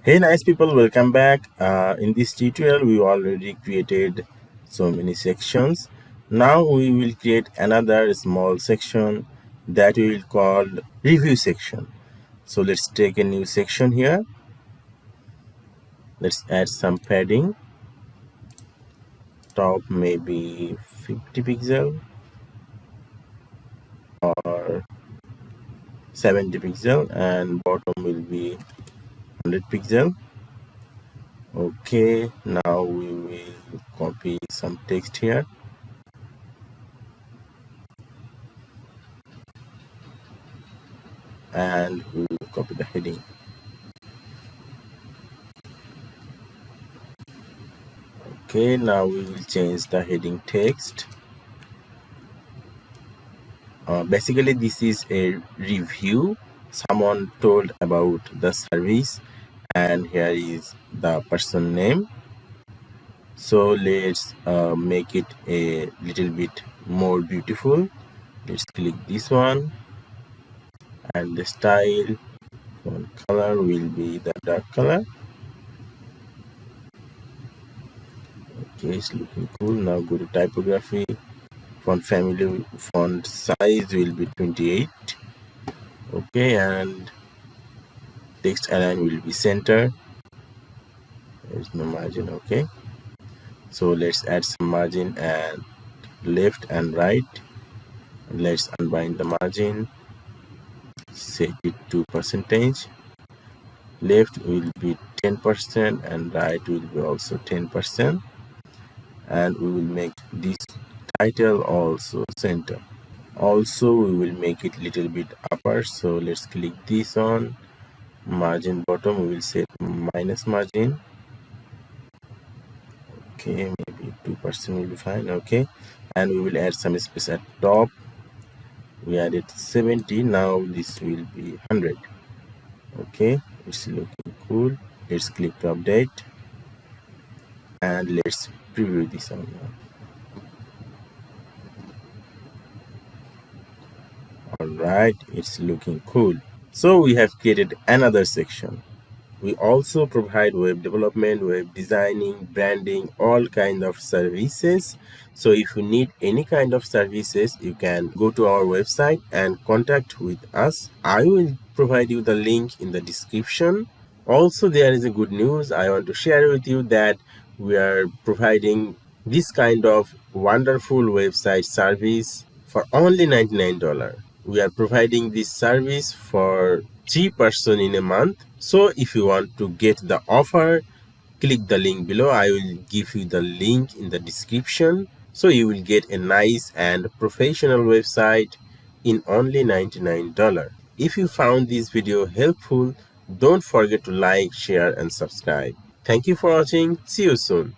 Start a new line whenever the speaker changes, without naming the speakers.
Hey nice people, welcome back. In this tutorial we already created so many sections. Now we will create another small section that we will call review section. So let's take a new section here. Let's add some padding. Top maybe 50 pixel or 70 pixel and bottom will be 100 pixel. Okay, now we will copy some text here. And we will copy the heading. Okay, now we will change the heading text. Basically this is a review. Someone told about the service and here is the person name. So let's make it a little bit more beautiful. Let's click this one and the style font color will be the dark color. Okay, it's looking cool. Now go to typography. Font family, font size will be 28. Okay, and text align will be center. There's no margin. Okay, so let's add some margin and left and right. Let's unbind the margin, set it to percentage. Left will be 10% and right will be also 10%, and we will make this title also center. Also we will make it little bit upper, so let's click this on. Margin bottom we will set minus margin. Okay, maybe 2% will be fine. Okay, and we will add some space at top. We added 70. Now this will be 100. Okay, it's looking cool. Let's click to update and let's preview this one now. All right, it's looking cool. So we have created another section. We also provide web development, web designing, branding, all kind of services. So if you need any kind of services, you can go to our website and contact with us. I will provide you the link in the description. Also, there is a good news I want to share with you that we are providing this kind of wonderful website service for only $99. We are providing this service for 3 person in a month. So if you want to get the offer, click the link below. I will give you the link in the description. So you will get a nice and professional website in only $99. If you found this video helpful, don't forget to like, share and subscribe. Thank you for watching. See you soon.